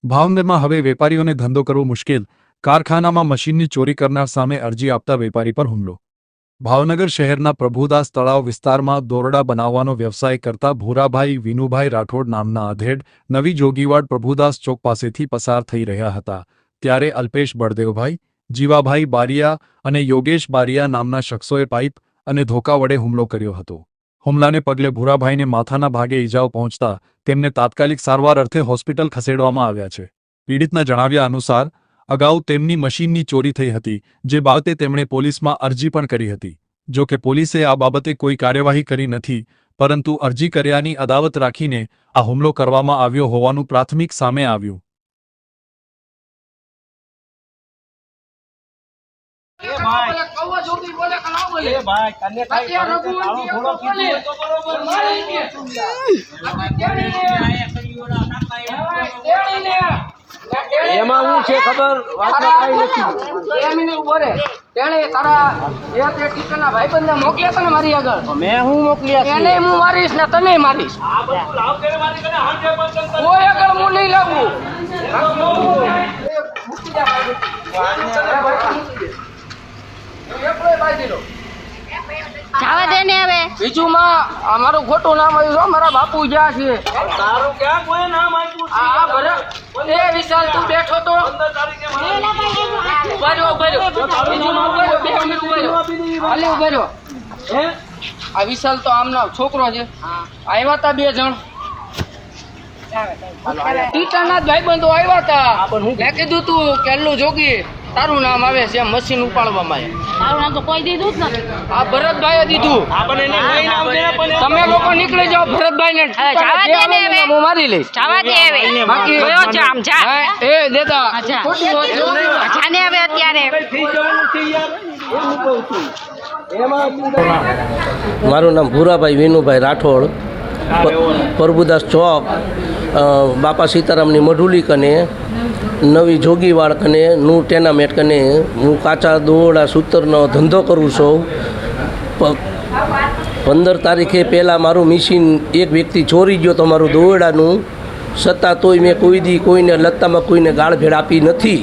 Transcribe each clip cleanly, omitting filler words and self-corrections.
ભાવનગરમાં હવે વેપારીઓને ધંધો કરવો મુશ્કેલ, કારખાનામાં મશીનની ચોરી કરનાર સામે અરજી આપતા વેપારી પર હુમલો। ભાવનગર શહેરના પ્રભુદાસ તળાવ વિસ્તારમાં દોરડા બનાવવાનો વ્યવસાય કરતા ભૂરાભાઈ વિનુભાઈ રાઠોડ નામના અધેડ નવી જોગીવાડ પ્રભુદાસ ચોક પાસેથી પસાર થઈ રહ્યા હતા ત્યારે અલ્પેશ બળદેવભાઈ, જીવાભાઈ બારિયા અને યોગેશ બારિયા નામના શખ્સોએ પાઇપ અને ધોકા વડે હુમલો કર્યો હતો। હુમલાને પગલે ભૂરાભાઈને માથાના ભાગે ઈજાઓ પહોંચતા તેમને તાત્કાલિક સારવાર અર્થે હોસ્પિટલ ખસેડવામાં આવ્યા છે। પીડિતના જણાવ્યા અનુસાર અગાઉ તેમની મશીનની ચોરી થઈ હતી, જે બાબતે તેમણે પોલીસમાં અરજી પણ કરી હતી। જો કે પોલીસે આ બાબતે કોઈ કાર્યવાહી કરી નથી, પરંતુ અરજી કર્યાની અદાવત રાખીને આ હુમલો કરવામાં આવ્યો હોવાનું પ્રાથમિક સામે આવ્યું। એમાં હું છે ખબર વાતમાં કઈ નથી। એમને ઉભરે તેણે તારા જે તે ટીચરના ભાઈબંધને મોકલ્યા છે ને મારી આગળ, મેં હું મોકલ્યા છે એને હું મારીશ ને તને મારીશ। આ બધું લાવ કરે મારી કને 100% કોઈ આગળ હું નહીં લાવું। જાવા દે ને હવે બીજું માં અમારું ખોટું નામ આવ્યું છે, મારા બાપુ જ્યાં છે તારું ક્યાં કોઈ નામ આવ્યું છે? આ ભરે એ વિશાલ તું બેઠો તો 15 તારીખે આ વિશાલ તો આમનો છોકરો છે। આવ્યા તા 2 જણ ટીચરના ભાઈબંધો આવ્યા તા, મેં કીધું તું કેલ્લું જોગી તારું નામ આવે છે મશીન ઉપાડવામાં। તારું નામ તો કોઈ દીધું જ નથી। આ ભરતભાઈએ દીધું। તમે લોકો નીકળી જાઓ, ભરતભાઈ ને જાવા દે ને હવે હું મારી લઈશ। જાવા દે હવે બાકી કયો જામ જા એ દેતા અચ્છા ખોટી વાત છે। જાને હવે અત્યારે મારું નામ ભૂરાભાઈ વિનુભાઈ રાઠોડ, પ્રભુદાસ ચોક, બાપા સીતારામની મઢુલી કને નવી જોગીવાડ કને નું ટેનામેટ કને હું કાચા દોરડા સૂતરનો ધંધો કરું છું। 15 તારીખે પહેલાં મારું મશીન એક વ્યક્તિ ચોરી ગયો તો મારું દોરડાનું, છતાં તોય મેં કોઈ દી કોઈને લત્તામાં કોઈને ગાળ ભેળ આપી નથી।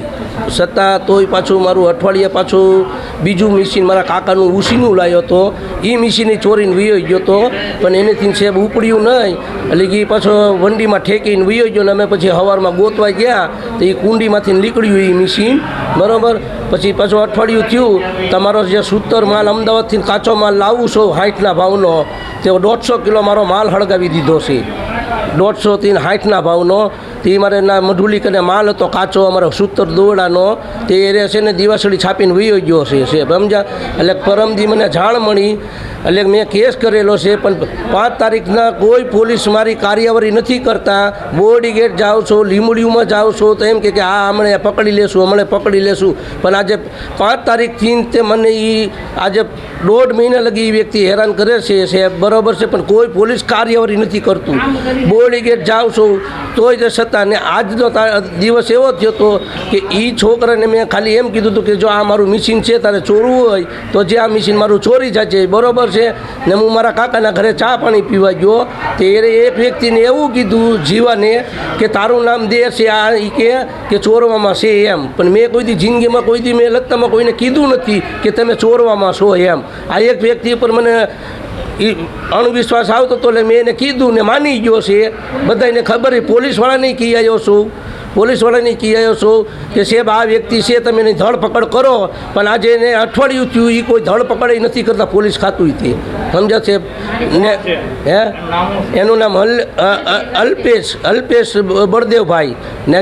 છતાં તોય પાછું મારું અઠવાડિયે પાછું બીજું મશીન મારા કાકાનું ઉસીનું લાવ્યો હતો, એ મશીનની ચોરીને વયો ગયો હતો, પણ એનેથી સેબ ઉપડ્યું નહીં, એટલે કે પાછો વંડીમાં ઠેકીને વયો ગયો ને અમે પછી સવારમાં ગોતવા ગયા તો એ કુંડીમાંથી નીકળ્યું એ મશીન બરાબર। પછી પાછું અઠવાડિયું થયું, તમારો જે સૂતર માલ અમદાવાદથી કાચો માલ લાવું છો 60ના ભાવનો, તે 150 કિલો મારો માલ હળગાવી દીધો છે। 150 થી 60ના ભાવનો તે મારે ના મઢુલી કને માલ હતો કાચો અમારો સૂતર દોરડાનો, તે એ છે ને દિવાસળી છાપીને વયો ગયો છે સમજ્યા। એટલે પરમદી મને જાણ મળી, એટલે મેં કેસ કરેલો છે, પણ 5 તારીખના કોઈ પોલીસ મારી કાર્યવાહી નથી કરતા। બોડી ગેટ જાઓ છો, લીમડીયુંમાં જાઓ છો તો એમ કે હા હમણાં પકડી લેશું, હમણાં પકડી લેશું, પણ આજે 5 તારીખથી તે મને એ આજે 1.5 મહિના લગી એ વ્યક્તિ હેરાન કરે છે બરાબર છે, પણ કોઈ પોલીસ કાર્યવાહી નથી કરતું। બોડી ગેટ જાઓ છો તોય તે છતાં ને આજનો દિવસ એવો થયો હતો કે એ છોકરાને મેં ખાલી એમ કીધું હતું કે જો આ મારું મશીન છે તારે ચોરવું હોય તો જે આ મશીન મારું ચોરી જાય છે બરાબર છે ને। હું મારા કાકાના ઘરે ચા પાણી પીવા ગયો ત્યારે એક વ્યક્તિને એવું કીધું જીવાને કે તારું નામ દે છે આ કે ચોરવામાં છે એમ, પણ મેં કોઈ દી જિંદગીમાં કોઈ દી મેં લગતામાં કોઈને કીધું નથી કે તમે ચોરવામાં છો એમ। આ એક વ્યક્તિ પર મને અણવિશ્વાસ આવતો હતો એટલે મેં એને કીધું ને માની ગયો છે। બધાને ખબર પોલીસવાળાને કહી આવ્યો છું, પોલીસવાળાને કહી આવ્યો છું કે સાહેબ આ વ્યક્તિ છે તમે એની ધરપકડ કરો, પણ આજે એને અઠવાડિયું થયું એ કોઈ ધરપકડ નથી કરતા પોલીસ ખાતુંથી સમજ્યા છે ને। હે એનું નામ અલ્પેશ બળદેવભાઈ ને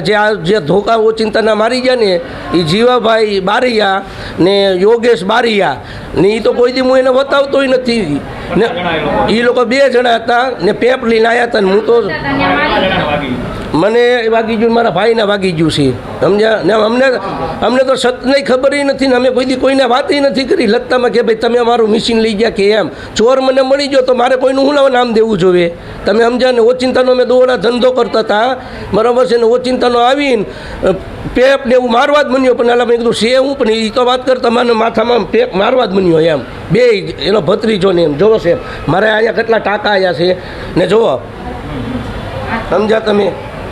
જે ધોકા ઓચિંતાના મારી ગયા ને એ જીવાભાઈ બારિયા ને યોગેશ બારિયા ને એ તો કોઈ દી હું એને બતાવતોય નથી ને। એ લોકો 2 જણા હતા ને પેપ લઈને આવ્યા હતા ને હું તો મને વાગી ગયું, મારા ભાઈને વાગી ગયું છે સમજ્યા ને। અમને તો સત્યની ખબર નથી ને અમે કોઈ દી કોઈને વાત નથી કરી લત્તામાં કે ભાઈ તમે મારું મશીન લઈ ગયા કે એમ। ચોર મને મળી ગયો તો મારે કોઈનું હું નામ દેવું જોઈએ તમે સમજ્યા ને। ઓચિંતાનો મેં દોરડા ધંધો કરતા હતા બરાબર છે ને, ઓચિંતાનો આવીને પેપ ને એવું મારવા જ બન્યો, પણ એટલે મેં કીધું છે હું પણ એ તો વાત કરતા મને માથામાં પેપ મારવા જ બન્યો એમ। 2 એનો ભત્રીજો ને એમ જોવો છે મારે અહીંયા કેટલા ટાંકા આવ્યા છે ને જોવો સમજ્યા તમે।